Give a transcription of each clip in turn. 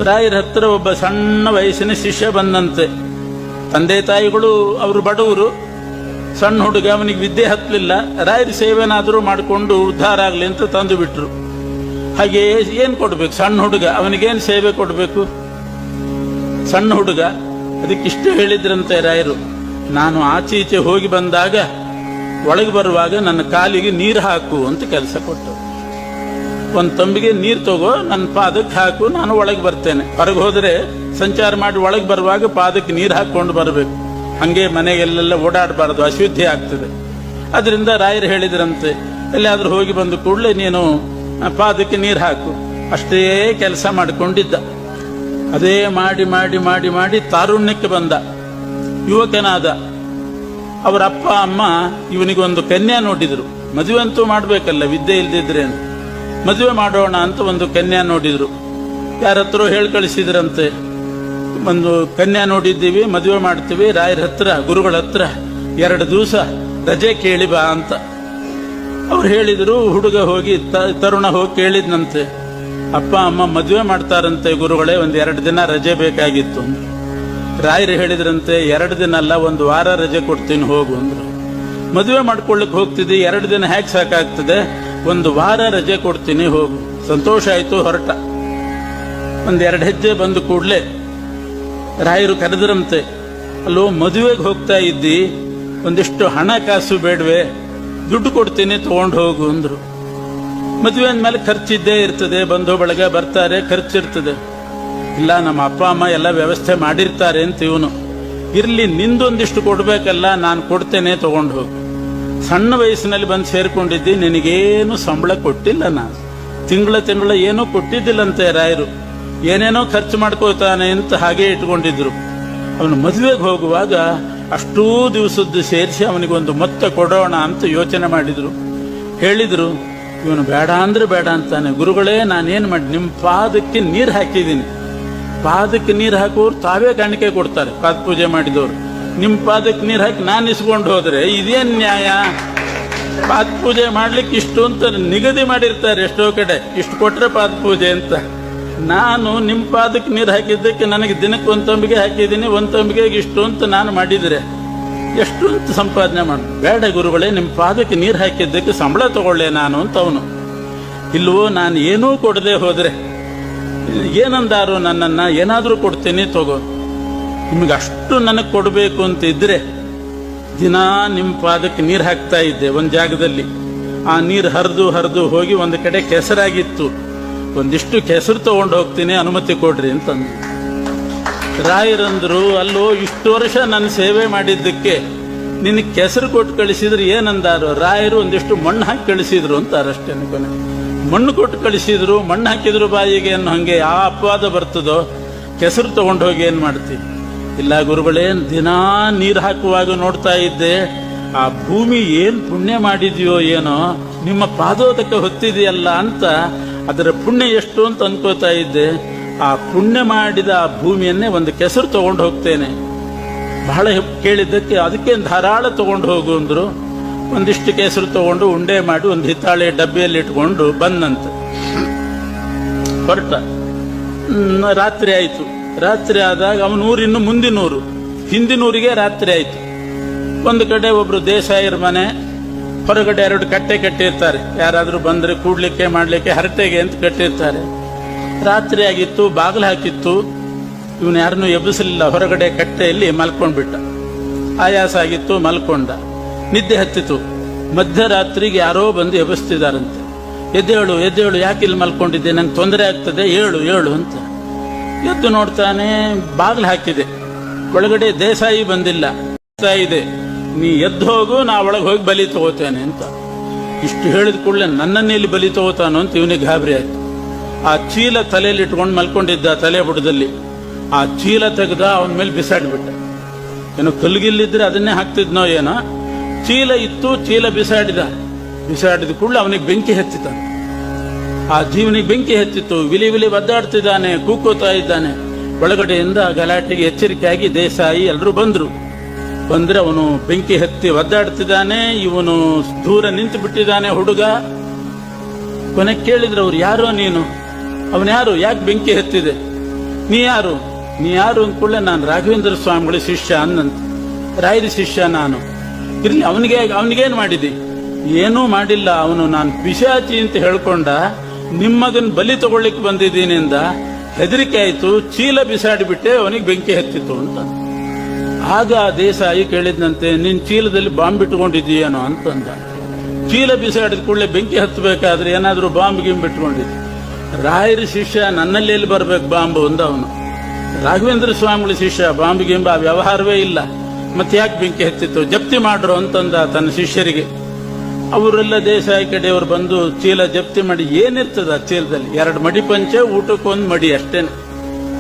ರಾಯರ ಹತ್ರ ಒಬ್ಬ ಸಣ್ಣ ವಯಸ್ಸಿನ ಶಿಷ್ಯ ಬಂದಂತೆ. ತಂದೆ ತಾಯಿಗಳು ಅವರು ಬಡವರು, ಸಣ್ಣ ಹುಡುಗ, ಅವನಿಗೆ ವಿದ್ಯೆ ಹತ್ತಲಿಲ್ಲ. ರಾಯರ ಸೇವೆನಾದರೂ ಮಾಡಿಕೊಂಡು ಉದ್ಧಾರ ಆಗಲಿ ಅಂತ ತಂದು ಬಿಟ್ರು. ಹಾಗೆ ಏನು ಕೊಡ್ಬೇಕು? ಸಣ್ಣ ಹುಡುಗ, ಅವನಿಗೇನು ಸೇವೆ ಕೊಡಬೇಕು? ಸಣ್ಣ ಹುಡುಗ. ಅದಕ್ಕಿಷ್ಟು ಹೇಳಿದ್ರಂತೆ ರಾಯರು, ನಾನು ಆಚೆ ಈಚೆ ಹೋಗಿ ಬಂದಾಗ ಒಳಗೆ ಬರುವಾಗ ನನ್ನ ಕಾಲಿಗೆ ನೀರು ಹಾಕು ಅಂತ ಕೆಲಸ ಕೊಟ್ಟರು. ಒಂದು ತಂಬಿಗೆ ನೀರು ತಗೋ, ನನ್ನ ಪಾದಕ್ಕೆ ಹಾಕು, ನಾನು ಒಳಗೆ ಬರ್ತೇನೆ. ಹೊರಗೆ ಹೋದರೆ ಸಂಚಾರ ಮಾಡಿ ಒಳಗೆ ಬರುವಾಗ ಪಾದಕ್ಕೆ ನೀರು ಹಾಕೊಂಡು ಬರಬೇಕು. ಹಂಗೆ ಮನೆಗೆಲ್ಲೆಲ್ಲ ಓಡಾಡಬಾರ್ದು, ಅಶುದ್ಧಿ ಆಗ್ತದೆ. ಅದರಿಂದ ರಾಯರು ಹೇಳಿದ್ರಂತೆ, ಎಲ್ಲಿಯಾದ್ರೂ ಹೋಗಿ ಬಂದ ಕೂಡಲೇ ನೀನು ಪಾದಕ್ಕೆ ನೀರು ಹಾಕು. ಅಷ್ಟೇ ಕೆಲಸ ಮಾಡಿಕೊಂಡಿದ್ದ. ಅದೇ ಮಾಡಿ ಮಾಡಿ ಮಾಡಿ ಮಾಡಿ ತಾರುಣ್ಯಕ್ಕೆ ಬಂದ, ಯುವಕನಾದ. ಅವರ ಅಪ್ಪ ಅಮ್ಮ ಇವನಿಗೊಂದು ಕನ್ಯಾ ನೋಡಿದ್ರು. ಮದುವೆ ಅಂತೂ ಮಾಡಬೇಕಲ್ಲ, ವಿದ್ಯೆ ಇಲ್ದಿದ್ರೆ. ಮದುವೆ ಮಾಡೋಣ ಅಂತ ಒಂದು ಕನ್ಯಾ ನೋಡಿದ್ರು. ಯಾರ ಹತ್ರ ಹೇಳಿ ಕಳಿಸಿದ್ರಂತೆ, ಒಂದು ಕನ್ಯಾ ನೋಡಿದ್ದೀವಿ, ಮದುವೆ ಮಾಡ್ತೀವಿ, ರಾಯರ ಹತ್ರ, ಗುರುಗಳ ಹತ್ರ 2 ದಿವಸ ರಜೆ ಕೇಳಿ ಬಾ ಅಂತ ಅವ್ರು ಹೇಳಿದ್ರು. ಹುಡುಗ ಹೋಗಿ, ತರುಣ ಹೋಗಿ ಕೇಳಿದ್ನಂತೆ, ಅಪ್ಪ ಅಮ್ಮ ಮದುವೆ ಮಾಡ್ತಾರಂತೆ ಗುರುಗಳೇ, 1-2 ದಿನ ರಜೆ ಬೇಕಾಗಿತ್ತು. ರಾಯರು ಹೇಳಿದ್ರಂತೆ, 2 ದಿನ ಅಲ್ಲ, 1 ವಾರ ರಜೆ ಕೊಡ್ತೀನಿ ಹೋಗು ಅಂದ್ರು. ಮದುವೆ ಮಾಡ್ಕೊಳ್ಳಿಕ್ ಹೋಗ್ತಿದ್ದಿ, 2 ದಿನ ಹೇಗೆ ಸಾಕಾಗ್ತದೆ, 1 ವಾರ ರಜೆ ಕೊಡ್ತೀನಿ ಹೋಗು. ಸಂತೋಷ ಆಯ್ತು, ಹೊರಟ. 1-2 ಹೆಜ್ಜೆ ಬಂದು ಕೂಡಲೇ ರಾಯರು ಕರೆದ್ರಂತೆ, ಅಲ್ಲೋ ಮದುವೆಗೆ ಹೋಗ್ತಾ ಇದ್ದಿ, ಒಂದಿಷ್ಟು ಹಣ ಕಾಸು ಬೇಡವೆ, ದುಡ್ಡು ಕೊಡ್ತೀನಿ ತಗೊಂಡು ಹೋಗು ಅಂದ್ರು. ಮದುವೆ ಅಂದ್ಮೇಲೆ ಖರ್ಚಿದ್ದೇ ಇರ್ತದೆ, ಬಂಧು ಬಳಗ ಬರ್ತಾರೆ, ಖರ್ಚಿರ್ತದೆ. ಇಲ್ಲ, ನಮ್ಮ ಅಪ್ಪ ಅಮ್ಮ ಎಲ್ಲ ವ್ಯವಸ್ಥೆ ಮಾಡಿರ್ತಾರೆ ಅಂತ ಇವನು. ಇರ್ಲಿ, ನಿಂದೊಂದಿಷ್ಟು ಕೊಡ್ಬೇಕಲ್ಲ, ನಾನು ಕೊಡ್ತೇನೆ, ತಗೊಂಡು ಹೋಗು. ಸಣ್ಣ ವಯಸ್ಸಿನಲ್ಲಿ ಬಂದು ಸೇರ್ಕೊಂಡಿದ್ದಿ, ನಿನಗೇನು ಸಂಬಳ ಕೊಟ್ಟಿಲ್ಲ, ನಾನು ತಿಂಗಳ ಏನೂ ಕೊಟ್ಟಿದ್ದಿಲ್ಲಂತೆ ರಾಯರು. ಏನೇನೋ ಖರ್ಚು ಮಾಡ್ಕೋತಾನೆ ಅಂತ ಹಾಗೆ ಇಟ್ಕೊಂಡಿದ್ರು. ಅವನು ಮದುವೆಗೆ ಹೋಗುವಾಗ ಅಷ್ಟೂ ದಿವಸದ್ದು ಸೇರಿಸಿ ಅವನಿಗೊಂದು ಮೊತ್ತ ಕೊಡೋಣ ಅಂತ ಯೋಚನೆ ಮಾಡಿದ್ರು. ಹೇಳಿದ್ರು, ಇವನು ಬೇಡ ಅಂದ್ರೆ ಬೇಡ ಅಂತಾನೆ. ಗುರುಗಳೇ, ನಾನೇನು ಮಾಡಿ, ನಿಮ್ಮ ಪಾದಕ್ಕೆ ನೀರು ಹಾಕಿದ್ದೀನಿ. ಪಾದಕ್ಕೆ ನೀರು ಹಾಕೋರು ತಾವೇ ಕಾಣಿಕೆ ಕೊಡ್ತಾರೆ, ಪಾದ ಪೂಜೆ ಮಾಡಿದವರು. ನಿಮ್ಮ ಪಾದಕ್ಕೆ ನೀರು ಹಾಕಿ ನಾನು ಇಸ್ಕೊಂಡು ಹೋದ್ರೆ ಇದೇನು ನ್ಯಾಯ? ಪಾದ ಪೂಜೆ ಮಾಡ್ಲಿಕ್ಕೆ ಇಷ್ಟು ಅಂತ ನಿಗದಿ ಮಾಡಿರ್ತಾರೆ ಎಷ್ಟೋ ಕಡೆ, ಇಷ್ಟು ಕೊಟ್ರೆ ಪಾದ ಪೂಜೆ ಅಂತ. ನಾನು ನಿಮ್ಮ ಪಾದಕ್ಕೆ ನೀರು ಹಾಕಿದ್ದಕ್ಕೆ ನನಗೆ ದಿನಕ್ಕೆ 1 ತಂಬಿಗೆ ಹಾಕಿದ್ದೀನಿ, 1 ತಂಬಿಗೆಗೆ ಇಷ್ಟು ಅಂತ ನಾನು ಮಾಡಿದರೆ ಎಷ್ಟು ಅಂತ ಸಂಪಾದನೆ ಮಾಡಿ. ಬೇಡ ಗುರುಗಳೇ, ನಿಮ್ಮ ಪಾದಕ್ಕೆ ನೀರು ಹಾಕಿದ್ದಕ್ಕೆ ಸಂಬಳ ತಗೊಳ್ಳೆ ನಾನು ಅಂತ ಅವನು. ಇಲ್ವೋ, ನಾನು ಏನೂ ಕೊಡದೆ ಹೋದರೆ ಏನಂದಾರು ನನ್ನನ್ನು, ಏನಾದರೂ ಕೊಡ್ತೀನಿ ತಗೋ. ನಿಮಗೆ ಅಷ್ಟು ನನಗೆ ಕೊಡಬೇಕು ಅಂತ ಇದ್ರೆ ದಿನಾ ನಿಮ್ಮ ಪಾದಕ್ಕೆ ನೀರು ಹಾಕ್ತಾ ಇದ್ದೆ ಒಂದು ಜಾಗದಲ್ಲಿ. ಆ ನೀರು ಹರಿದು ಹೋಗಿ ಒಂದು ಕಡೆ ಕೆಸರಾಗಿತ್ತು. ಒಂದಿಷ್ಟು ಕೆಸರು ತಗೊಂಡು ಹೋಗ್ತೀನಿ, ಅನುಮತಿ ಕೊಡ್ರಿ ಅಂತಂದು. ರಾಯರಂದ್ರು, ಅಲ್ಲೋ ಇಷ್ಟು ವರ್ಷ ನನ್ನ ಸೇವೆ ಮಾಡಿದ್ದಕ್ಕೆ ನಿನಗೆ ಕೆಸರು ಕೊಟ್ಟು ಕಳಿಸಿದ್ರು ಏನಂದಾರು? ರಾಯರು ಒಂದಿಷ್ಟು ಮಣ್ಣು ಹಾಕಿ ಕಳಿಸಿದ್ರು ಅಂತಾರಷ್ಟೇ. ಕೊನೆ ಮಣ್ಣು ಕೊಟ್ಟು ಕಳಿಸಿದ್ರು, ಮಣ್ಣು ಹಾಕಿದ್ರು ಬಾಯಿಗೆ ಅನ್ನೋ ಹಂಗೆ ಆ ಅಪವಾದ ಬರ್ತದೋ? ಕೆಸರು ತಗೊಂಡು ಹೋಗಿ ಏನು ಮಾಡ್ತೀವಿ? ಇಲ್ಲ ಗುರುಗಳೇ, ದಿನಾ ನೀರು ಹಾಕುವಾಗ ನೋಡ್ತಾ ಇದ್ದೆ, ಆ ಭೂಮಿ ಏನು ಪುಣ್ಯ ಮಾಡಿದೆಯೋ ಏನೋ, ನಿಮ್ಮ ಪಾದೋದಕ್ಕೆ ಹೊತ್ತಿದೆಯಲ್ಲ ಅಂತ, ಅದರ ಪುಣ್ಯ ಎಷ್ಟು ಅಂತ ಅನ್ಕೋತಾ ಇದ್ದೆ. ಆ ಪುಣ್ಯ ಮಾಡಿದ ಆ ಭೂಮಿಯನ್ನೇ ಒಂದು ಕೆಸರು ತಗೊಂಡು ಹೋಗ್ತೇನೆ. ಬಹಳ ಕೇಳಿದ್ದಕ್ಕೆ ಅದಕ್ಕೆ ಧಾರಾಳ ತಗೊಂಡು ಹೋಗು ಅಂದ್ರು. ಒಂದಿಷ್ಟು ಕೆಸರು ತಗೊಂಡು ಉಂಡೆ ಮಾಡಿ ಒಂದು ಹಿತ್ತಾಳೆ ಡಬ್ಬಿಯಲ್ಲಿ ಇಟ್ಕೊಂಡು ಬಂದಂತೆ. ಹೊರಟ. ರಾತ್ರಿ ಆಯಿತು. ರಾತ್ರಿ ಆದಾಗ ಅವನ ಊರು ಇನ್ನು ಮುಂದಿನೂರು, ಹಿಂದಿನೂರಿಗೆ ರಾತ್ರಿ ಆಯಿತು. ಒಂದು ಕಡೆ ಒಬ್ರು ದೇಸಾಯರ ಮನೆ, ಹೊರಗಡೆ 2 ಕಟ್ಟೆ ಕಟ್ಟಿರ್ತಾರೆ. ಯಾರಾದರೂ ಬಂದರೆ ಕೂಡ್ಲಿಕ್ಕೆ ಮಾಡಲಿಕ್ಕೆ ಹರಟೆಗೆ ಅಂತ ಕಟ್ಟಿರ್ತಾರೆ. ರಾತ್ರಿ ಆಗಿತ್ತು, ಬಾಗಿಲು ಹಾಕಿತ್ತು. ಇವನು ಯಾರನ್ನೂ ಎಬ್ಬಿಸಲಿಲ್ಲ. ಹೊರಗಡೆ ಕಟ್ಟೆಯಲ್ಲಿ ಮಲ್ಕೊಂಡ್ಬಿಟ್ಟ. ಆಯಾಸ ಆಗಿತ್ತು, ಮಲ್ಕೊಂಡ. ನಿದ್ದೆ ಹತ್ತಿತು. ಮಧ್ಯರಾತ್ರಿಗೆ ಯಾರೋ ಬಂದು ಎಬ್ಬಿಸ್ತಿದಾರಂತೆ. ಎದ್ದೇಳು ಎದ್ದೇಳು, ಯಾಕೆ ಇಲ್ಲಿ ಮಲ್ಕೊಂಡಿದ್ದೆ, ನಂಗೆ ತೊಂದರೆ ಆಗ್ತದೆ, ಏಳು ಅಂತ. ಎದ್ದು ನೋಡ್ತಾನೆ, ಬಾಗಿಲು ಹಾಕಿದೆ. ಒಳಗಡೆ ದೇಸಾಯಿ ಬಂದಿಲ್ಲ. ಇದೆ, ನೀ ಎದ್ದು ಹೋಗು, ನಾ ಒಳಗೆ ಹೋಗಿ ಬಲಿ ತಗೋತೇನೆ ಅಂತ. ಇಷ್ಟು ಹೇಳಿದ ಕೂಡಲೇ ನನ್ನನ್ನೇ ಇಲ್ಲಿ ಬಲಿ ತಗೋತಾನೋ ಅಂತ ಇವನಿಗೆ ಗಾಬರಿ ಆಯ್ತು. ಆ ಚೀಲ ತಲೆಯಲ್ಲಿ ಇಟ್ಕೊಂಡು ಮಲ್ಕೊಂಡಿದ್ದ, ತಲೆ ಬುಡದಲ್ಲಿ. ಆ ಚೀಲ ತೆಗೆದ ಅವನ ಮೇಲೆ ಬಿಸಾಡ್ಬಿಟ್ಟ. ಏನೋ ಕಲ್ಗಿಲ್ಲಿದ್ರೆ ಅದನ್ನೇ ಹಾಕ್ತಿದ್ನೋ ಏನೋ. ಚೀಲ ಇತ್ತು, ಚೀಲ ಬಿಸಾಡಿದ ಕೂಡಲೇ ಅವನಿಗೆ ಬೆಂಕಿ ಹತ್ತಿತಾನೆ. ಆ ಜೀವನಿಗೆ ಬೆಂಕಿ ಹತ್ತಿತ್ತು. ವಿಲಿ ಒದ್ದಾಡ್ತಿದ್ದಾನೆ, ಕೂಕೋತಾ ಇದ್ದಾನೆ. ಒಳಗಡೆಯಿಂದ ಗಲಾಟೆಗೆ ಎಚ್ಚರಿಕೆಯಾಗಿ ದೇಸಾಯಿ ಎಲ್ಲರೂ ಬಂದ್ರು. ಬಂದ್ರೆ ಅವನು ಬೆಂಕಿ ಹತ್ತಿ ಒದ್ದಾಡ್ತಿದ್ದಾನೆ. ಇವನು ದೂರ ನಿಂತು ಬಿಟ್ಟಿದ್ದಾನೆ ಹುಡುಗ. ಕೊನೆ ಕೇಳಿದ್ರು ಅವ್ರು, ಯಾರೋ ನೀನು? ಅವನ್ಯಾರು? ಯಾಕೆ ಬೆಂಕಿ ಹತ್ತಿದೆ? ನೀ ಯಾರು ಅಂದ್ಕೊಳ್ಳೆ, ನಾನು ರಾಘವೇಂದ್ರ ಸ್ವಾಮಿಗಳ ಶಿಷ್ಯ ಅನ್ನಂತ. ರಾಯರ ಶಿಷ್ಯ ನಾನು. ಇರ್ಲಿ, ಅವನಿಗೇನು ಮಾಡಿದಿ? ಏನೂ ಮಾಡಿಲ್ಲ. ಅವನು ನಾನು ಪಿಶಾಚಿ ಅಂತ ಹೇಳ್ಕೊಂಡ, ನಿಮ್ಮಗನ್ ಬಲಿ ತಗೊಳ್ಳಿಕ್ಕೆ ಬಂದಿದ್ದೀನಿ ಅಂದ. ಹೆದರಿಕೆ ಆಯ್ತು, ಚೀಲ ಬಿಸಾಡಿಬಿಟ್ಟೆ, ಅವನಿಗೆ ಬೆಂಕಿ ಹತ್ತಿತ್ತು ಅಂತ. ಆಗ ದೇಸಾಯಿ ಕೇಳಿದ್ನಂತೆ, ನಿನ್ ಚೀಲದಲ್ಲಿ ಬಾಂಬ್ ಇಟ್ಕೊಂಡಿದ್ದೀಯೇನೋ ಅಂತಂದ. ಚೀಲ ಬಿಸಾಡಿದ ಕೂಡಲೇ ಬೆಂಕಿ ಹತ್ತಬೇಕಾದ್ರೆ ಏನಾದ್ರೂ ಬಾಂಬ್ ಗಿಂಬ್ ಇಟ್ಕೊಂಡಿದ್ದೆ. ರಾಯರ ಶಿಷ್ಯ, ನನ್ನಲ್ಲಿ ಎಲ್ಲಿ ಬರ್ಬೇಕು ಬಾಂಬು ಅಂದ ಅವನು. ರಾಘವೇಂದ್ರ ಸ್ವಾಮಿಗಳ ಶಿಷ್ಯ, ಬಾಂಬ್ ಗಿಂಬ ಆ ವ್ಯವಹಾರವೇ ಇಲ್ಲ, ಮತ್ತೆ ಯಾಕೆ ಬೆಂಕಿ ಹತ್ತಿತ್ತು? ಜಪ್ತಿ ಮಾಡ್ರು ಅಂತಂದ ತನ್ನ ಶಿಷ್ಯರಿಗೆ. ಅವರೆಲ್ಲ ದೇಸಾಯಿ ಕಡೆಯವರು ಬಂದು ಚೀಲ ಜಪ್ತಿ ಮಾಡಿ, ಏನಿರ್ತದ ಚೀಲದಲ್ಲಿ? 2 ಮಡಿ ಪಂಚೆ, ಊಟಕ್ಕೊಂದು ಮಡಿ ಅಷ್ಟೇನೆ,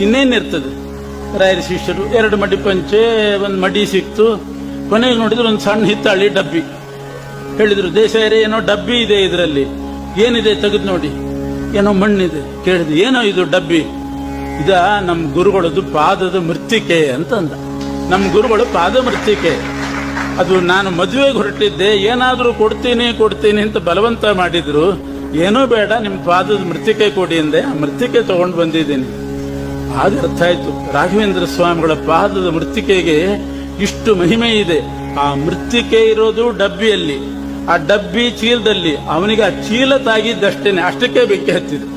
ಇನ್ನೇನಿರ್ತದೆ? ರಾಯರ ಶಿಷ್ಯರು 2 ಮಡಿ ಪಂಚೆ, 1 ಮಡಿ ಸಿಕ್ತು. ಕೊನೆಗೆ ನೋಡಿದ್ರು ಒಂದು ಸಣ್ಣ ಹಿತ್ತಾಳಿ ಡಬ್ಬಿ. ಹೇಳಿದ್ರು, ದೇಸಾಯರೇ ಏನೋ ಡಬ್ಬಿ ಇದೆ ಇದರಲ್ಲಿ, ಏನಿದೆ ತೆಗೆದು ನೋಡಿ. ಏನೋ ಮಣ್ಣಿದೆ. ಕೇಳಿದ್ರು, ಏನೋ ಇದು ಡಬ್ಬಿ? ಇದ ನಮ್ಮ ಗುರುಗಳದ್ದು ಪಾದದ ಮೃತ್ತಿಕೆ ಅಂತಂದ. ನಮ್ಮ ಗುರುಗಳು ಪಾದ ಮೃತ್ತಿಕೆ. ಅದು ನಾನು ಮದುವೆಗೆ ಹೊರಟಿದ್ದೆ, ಏನಾದರೂ ಕೊಡ್ತೀನಿ ಅಂತ ಬಲವಂತ ಮಾಡಿದ್ರು. ಏನೂ ಬೇಡ, ನಿಮ್ಮ ಪಾದದ ಮೃತ್ತಿಕೆ ಕೊಡಿ ಅಂದೆ. ಆ ಮೃತ್ತಿಕೆ ತಗೊಂಡು ಬಂದಿದ್ದೀನಿ. ಆಗ ಅರ್ಥ ಆಯ್ತು, ರಾಘವೇಂದ್ರ ಸ್ವಾಮಿಗಳ ಪಾದದ ಮೃತ್ತಿಕೆಗೆ ಇಷ್ಟು ಮಹಿಮೆ ಇದೆ. ಆ ಮೃತ್ತಿಕೆ ಇರೋದು ಡಬ್ಬಿಯಲ್ಲಿ, ಆ ಡಬ್ಬಿ ಚೀಲದಲ್ಲಿ. ಅವನಿಗೆ ಆ ಚೀಲ ತಾಗಿದ್ದಷ್ಟೇನೆ, ಅಷ್ಟಕ್ಕೆ ಬೆಂಕಿ ಹತ್ತಿದೆ.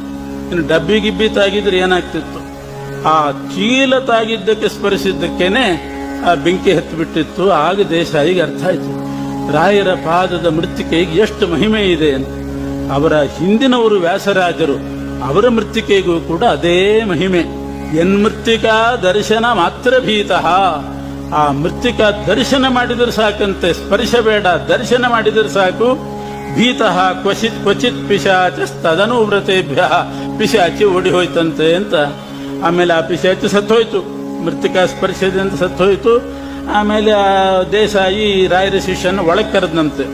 ಇನ್ನು ಡಬ್ಬಿ ಗಿಬ್ಬಿ ತಾಗಿದ್ರೆ ಏನಾಗ್ತಿತ್ತು? ಆ ಚೀಲ ತಾಗಿದ್ದಕ್ಕೆ ಸ್ಪರಿಸಿದ್ದಕ್ಕೇನೆ ಆ ಬೆಂಕಿ ಹತ್ತಿಬಿಟ್ಟಿತ್ತು. ಆಗ ದೇಸಾಯಿಗೆ ಅರ್ಥ ಆಯ್ತು, ರಾಯರ ಪಾದದ ಮೃತ್ತಿಕೆಗೆ ಎಷ್ಟು ಮಹಿಮೆ ಇದೆ ಅಂತ. ಅವರ ಹಿಂದಿನವರು ವ್ಯಾಸರಾಜರು, ಅವರ ಮೃತ್ತಿಕೆಗೂ ಕೂಡ ಅದೇ ಮಹಿಮೆ. ಎನ್ಮೃತ್ತಿಕಾ ದರ್ಶನ ಮಾತ್ರ ಭೀತಃ. ಆ ಮೃತ್ತಿಕಾ ದರ್ಶನ ಮಾಡಿದ್ರೆ ಸಾಕಂತೆ, ಸ್ಪರ್ಶ ಬೇಡ, ದರ್ಶನ ಮಾಡಿದ್ರೆ ಸಾಕು. ಭೀತಃ ಕ್ವಚಿತ್ ಪಿಶಾಚ ತದನುವ್ರತೇಭ್ಯ. ಪಿಶಾಚಿ ಓಡಿ ಹೋಯ್ತಂತೆ ಅಂತ. ಆಮೇಲೆ ಆ ಪಿಶಾಚಿ ಸತ್ತೋಯ್ತು, ಮೃತ್ತಿಕಾ ಸ್ಪರ್ಶದಿಂದ ಸತ್ತೋಯ್ತು. ಆಮೇಲೆ ಆ ದೇಸಾಯಿ ರಾಯರ ಶಿಷ್ಯನ ಒಳಗೆ ಕರೆದ್ನಂತೆ.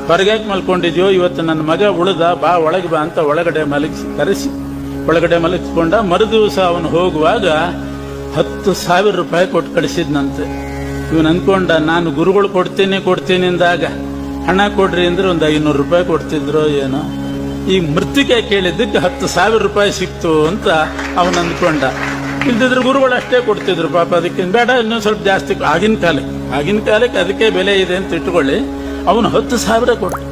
ಹೊರಗ್ಯಾಕೆ ಮಲ್ಕೊಂಡಿದ್ಯೋ, ಇವತ್ತು ನನ್ನ ಮಗ ಉಳಿದ, ಬಾ ಒಳಗೆ ಬಾ ಅಂತ ಒಳಗಡೆ ಕರೆಸಿ ಒಳಗಡೆ ಮಲಗಿಸ್ಕೊಂಡ. ಮರುದಿವಸ ಅವನು ಹೋಗುವಾಗ 10,000 ರೂಪಾಯಿ ಕೊಟ್ಟು ಕಳಿಸಿದ್ನಂತೆ. ಇವನು ಅನ್ಕೊಂಡ, ನಾನು ಗುರುಗಳು ಕೊಡ್ತೀನಿ ಅಂದಾಗ ಹಣ ಕೊಡ್ರಿ ಅಂದ್ರೆ ಒಂದು 500 ರೂಪಾಯಿ ಕೊಡ್ತಿದ್ರು ಏನೋ. ಈ ಮೃತ್ತಿಕೆ ಕೇಳಿದ್ದಕ್ಕೆ 10,000 ರೂಪಾಯಿ ಸಿಕ್ತು ಅಂತ ಅವನು ಅಂದ್ಕೊಂಡ. ಇಲ್ದಿದ್ರೆ ಗುರುಗಳು ಅಷ್ಟೇ ಕೊಡ್ತಿದ್ರು ಪಾಪ, ಅದಕ್ಕೆ ಬೇಡ ಇನ್ನೊಂದು ಸ್ವಲ್ಪ ಜಾಸ್ತಿ. ಆಗಿನ ಕಾಲಕ್ಕೆ ಅದಕ್ಕೆ ಬೆಲೆ ಇದೆ ಅಂತ ಇಟ್ಕೊಳ್ಳಿ. ಅವನು 10,000 ಕೊಟ್ಟು